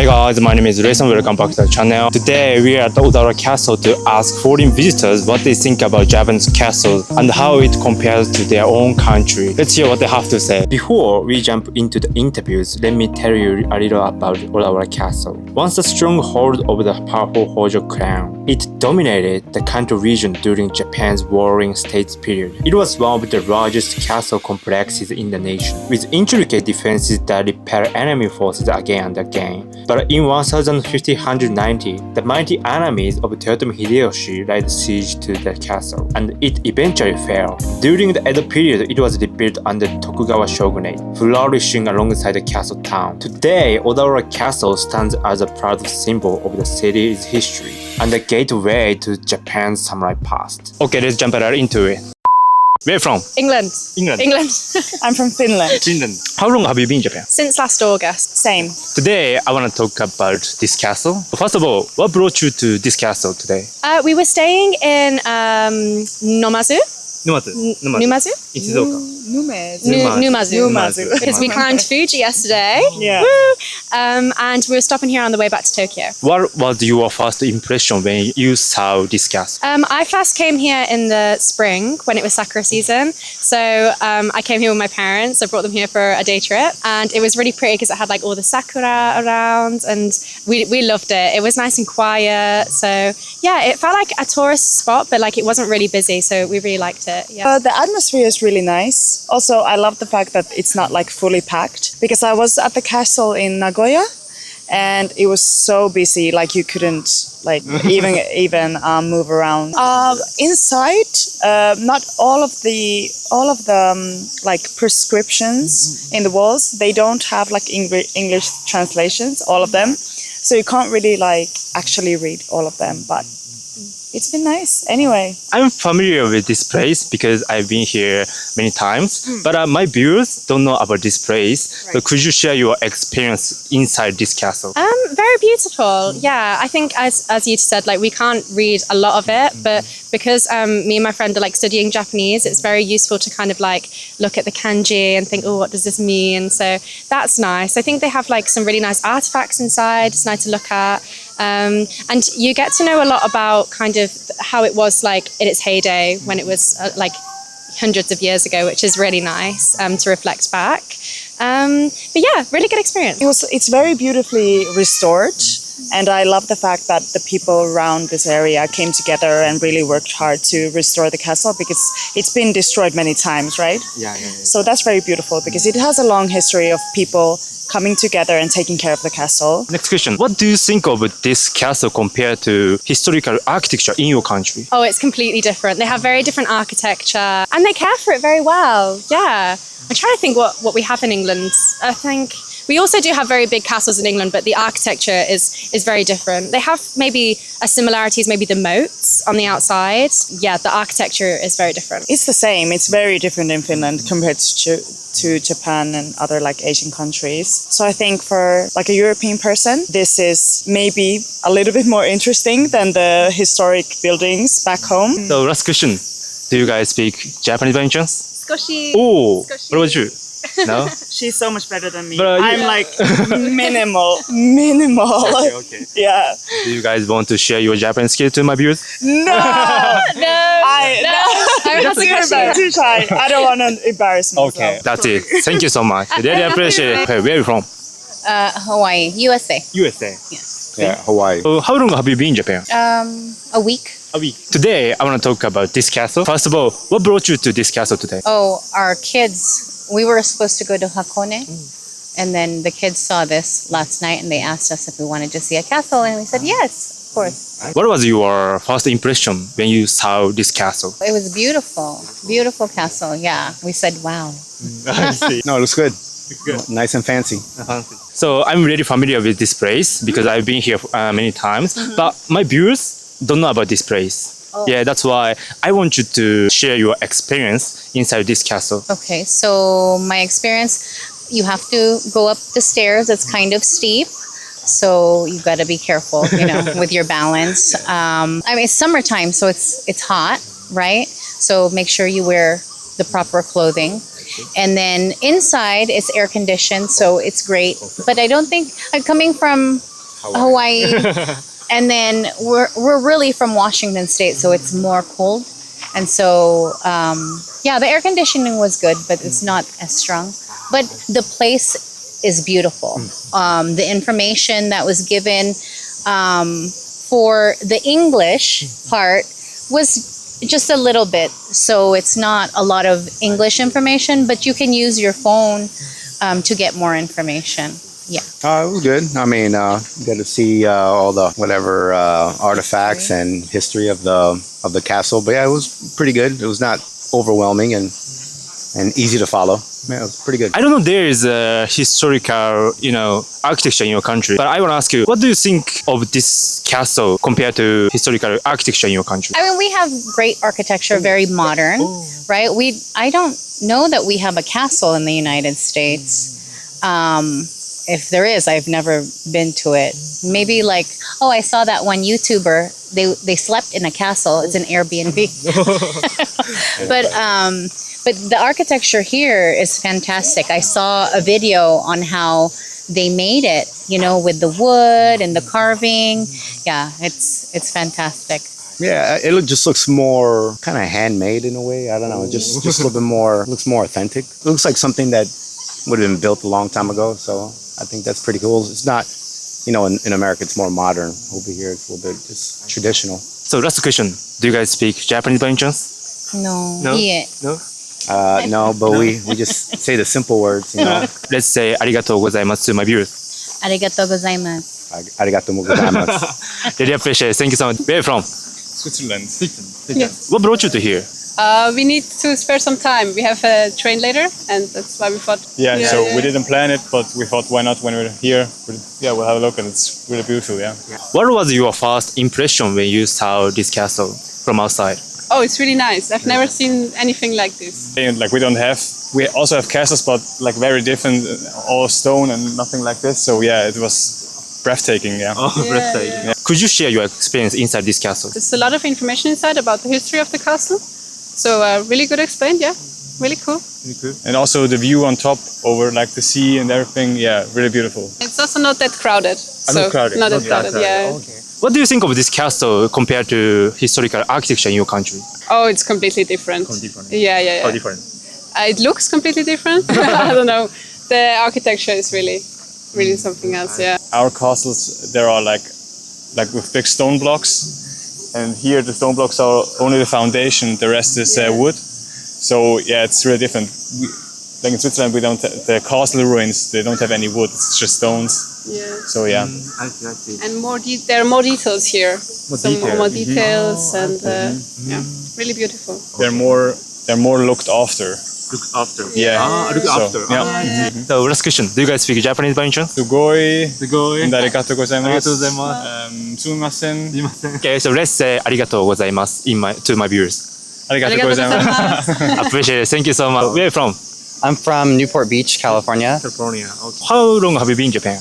Hey guys, my name is Rayson. Welcome back to the channel. Today we are at the Odawara Castle to ask foreign visitors what they think about Japanese castle and how it compares to their own country. Let's hear what they have to say. Before we jump into the interviews, let me tell you a little about Odawara Castle. Once a stronghold of the powerful Hojo clan, it dominated the Kanto region during Japan's Warring States period. It was one of the largest castle complexes in the nation, with intricate defenses that repel enemy forces again and again. But in 1590, the mighty armies of Toyotomi Hideyoshi laid siege to the castle, and it eventually fell. During the Edo period, it was rebuilt under Tokugawa shogunate, flourishing alongside the castle town. Today, Odawara Castle stands as a proud symbol of the city's history and a gateway to Japan's samurai past. Okay, let's jump right into it. Where are you from? England. England. I'm from Finland. Finland. How long have you been in Japan? Since last August. Same. Today, I want to talk about this castle. First of all, what brought you to this castle today? We were staying in Numazu. Numazu? Ichizuoka. Numazu. Because we climbed Fuji yesterday. Yeah. Woo! And we were stopping here on the way back to Tokyo. What was your first impression when you saw this castle? I first came here in the spring when it was sakura season. So I came here with my parents. I brought them here for a day trip. And it was really pretty because it had like all the sakura around. And we loved it. It was nice and quiet. So yeah, it felt like a tourist spot, but like it wasn't really busy. So we really liked it. Yeah. The atmosphere is really nice. Also, I love the fact that it's not like fully packed, because I was at the castle in Nagoya and it was so busy, like you couldn't like even move around. Inside, not all of the like prescriptions in the walls, they don't have like English translations, all of them. So you can't really like actually read all of them, but it's been nice anyway. I'm familiar with this place because I've been here many times, but my viewers don't know about this place. Right. So could you share your experience inside this castle? Very beautiful. Yeah, I think as you said, like we can't read a lot of it, but because me and my friend are like studying Japanese, it's very useful to kind of like look at the kanji and think, oh, what does this mean? So that's nice. I think they have like some really nice artifacts inside. It's nice to look at. And you get to know a lot about kind of how it was like in its heyday when it was like hundreds of years ago, which is really nice to reflect back. But yeah, really good experience. It's very beautifully restored, and I love the fact that the people around this area came together and really worked hard to restore the castle, because it's been destroyed many times, right? Yeah. So that's very beautiful because it has a long history of people coming together and taking care of the castle. Next question. What do you think of this castle compared to historical architecture in your country? Oh, it's completely different. They have very different architecture and they care for it very well. Yeah. I'm trying to think what we have in England. I think we also do have very big castles in England, but the architecture is very different. They have maybe a similarity is maybe the moats on the outside. Yeah, the architecture is very different. It's the same. It's very different in Finland compared to Japan and other like Asian countries. So I think for like a European person, this is maybe a little bit more interesting than the historic buildings back home. So last question. Do you guys speak Japanese by any chance? Skoshi. Oh, what about you? No? She's so much better than me. But, I'm like minimal. Okay. Yeah. Do you guys want to share your Japanese skills to my viewers? No. You're too shy. I don't want to embarrass myself. Okay, that's it. Thank you so much. I really appreciate it. Okay, where are you from? Hawaii, USA. USA. Yes. Yeah, Hawaii. So how long have you been in Japan? A week. A week. Today, I want to talk about this castle. First of all, what brought you to this castle today? Oh, our kids. We were supposed to go to Hakone, and then the kids saw this last night, and they asked us if we wanted to see a castle, and we said yes, of course. What was your first impression when you saw this castle? It was beautiful, beautiful castle. Yeah, we said wow. I see. No, it looks good. Nice and fancy. So I'm really familiar with this place because I've been here many times, but my viewers don't know about this place. Oh. Yeah, that's why I want you to share your experience inside this castle. Okay, so my experience, you have to go up the stairs. It's kind of steep. So you've got to be careful, with your balance. I mean, it's summertime, so it's hot, right? So make sure you wear the proper clothing. And then inside, it's air conditioned, so it's great. But I don't think, coming from Hawaii. And then we're really from Washington State, so it's more cold. And so, yeah, the air conditioning was good, but it's not as strong. But the place is beautiful. The information that was given for the English part was just a little bit. So it's not a lot of English information, but you can use your phone to get more information. Yeah. It was good. I mean, you got to see all the whatever artifacts and history of the castle. But yeah, it was pretty good. It was not overwhelming and easy to follow. Yeah, it was pretty good. I don't know there is a historical, architecture in your country, but I want to ask you, what do you think of this castle compared to historical architecture in your country? I mean, we have great architecture, very modern, right? I don't know that we have a castle in the United States. If there is, I've never been to it. Maybe like, I saw that one YouTuber. They slept in a castle. It's an Airbnb. But the architecture here is fantastic. I saw a video on how they made it, with the wood and the carving. Yeah, it's fantastic. Yeah, it just looks more kind of handmade in a way. I don't know, just a little bit more, looks more authentic. It looks like something that would have been built a long time ago. So I think that's pretty cool. It's not, in America, it's more modern. Over here, it's a little bit just traditional. So last question, do you guys speak Japanese by any chance? No. No? Yeah. No? No, but we just say the simple words, Let's say arigatou gozaimasu to my viewers. Arigatou gozaimasu. Arigatou gozaimasu. Really appreciate it. Thank you so much. Where are you from? Switzerland. What brought you to here? We need to spare some time. We have a train later, and that's why we thought. So we didn't plan it, but we thought, why not when we're here? We'll have a look, and it's really beautiful. Yeah. What was your first impression when you saw this castle from outside? Oh, it's really nice. I've never seen anything like this. And we also have castles, but like very different, all stone and nothing like this. So yeah, it was breathtaking. Yeah. Breathtaking. Yeah. Could you share your experience inside this castle? There's a lot of information inside about the history of the castle. So really good explained. Yeah, really cool. And also the view on top over like the sea and everything. Yeah, really beautiful. It's also not that crowded. Not crowded. Not that crowded. Yeah. Okay. What do you think of this castle compared to historical architecture in your country? Oh, it's completely different. Yeah. How different? It looks completely different. I don't know. The architecture is really something else. Yeah. Our castles, there are like with big stone blocks, and here the stone blocks are only the foundation. The rest is wood. So yeah, it's really different. Like in Switzerland, we don't the castle ruins. They don't have any wood. It's just stones. Yeah. So yeah. I see. And there are more details here. More details, and yeah, really beautiful. They're more looked after. Looked after. Yeah. Looked after. Yeah. So last question, do you guys speak Japanese by any chance? Sugoi. And Arigatou gozaimasu. Sumimasen. Okay, so let's say arigatou gozaimasu to my viewers. Arigatou gozaimasu. Appreciate it. Thank you so much. Where are you from? I'm from Newport Beach, California. California. Okay. How long have you been in Japan?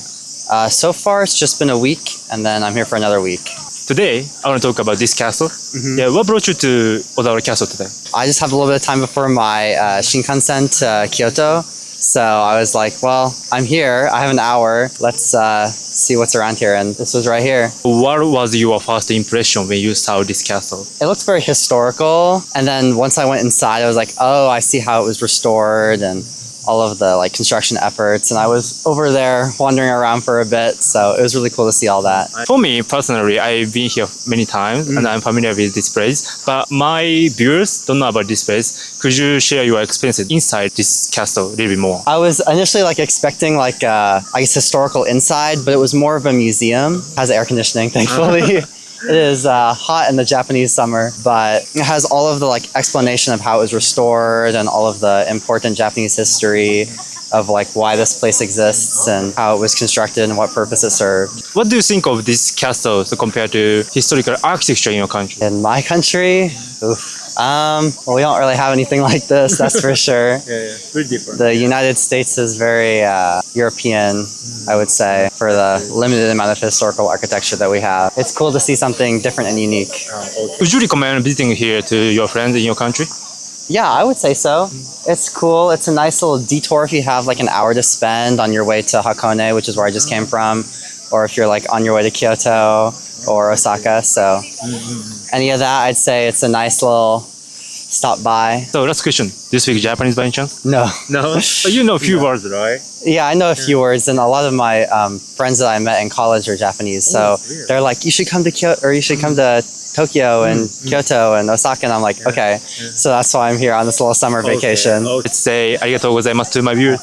So far, it's just been a week, and then I'm here for another week. Today, I want to talk about this castle. Yeah, what brought you to Odawara Castle today? I just have a little bit of time before my Shinkansen to Kyoto. So I was like, well, I'm here. I have an hour. Let's see what's around here. And this was right here. What was your first impression when you saw this castle? It looked very historical. And then once I went inside, I was like, oh, I see how it was restored and all of the construction efforts. And I was over there wandering around for a bit. So it was really cool to see all that. For me, personally, I've been here many times and I'm familiar with this place. But my viewers don't know about this place. Could you share your experiences inside this castle a little bit more? I was initially expecting I guess historical inside, but it was more of a museum. It has air conditioning, thankfully. It is hot in the Japanese summer, but it has all of the explanation of how it was restored and all of the important Japanese history of why this place exists and how it was constructed and what purpose it served. What do you think of this castle compared to historical architecture in your country? In my country, well, we don't really have anything like this, that's for sure. Very different. The United States is very European, I would say, for the limited amount of historical architecture that we have. It's cool to see something different and unique. Would you recommend visiting here to your friends in your country? Yeah, I would say so. It's cool. It's a nice little detour if you have an hour to spend on your way to Hakone, which is where I just came from. or if you're like on your way to Kyoto or Osaka. So any of that, I'd say it's a nice little stop by. So last question. Do you speak Japanese by any chance? No. No. But you know a few words, right? Yeah, I know a few words, and a lot of my friends that I met in college are Japanese. So they're like, you should come to Kyoto, or you should come to Tokyo and Kyoto and Osaka. And I'm like, okay. So that's why I'm here on this little summer vacation. Let's say arigatou gozaimasu to my viewers.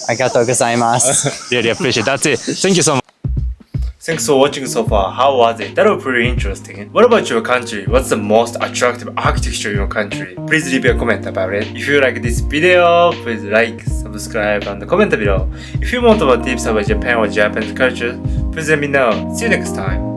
Arigatou gozaimasu. Really appreciate it. That's it. Thank you so much. Thanks for watching so far. How was it? That was pretty interesting. What about your country? What's the most attractive architecture in your country? Please leave a comment about it. If you like this video, please like, subscribe, and comment below. If you want more tips about Japan or Japanese culture, please let me know. See you next time.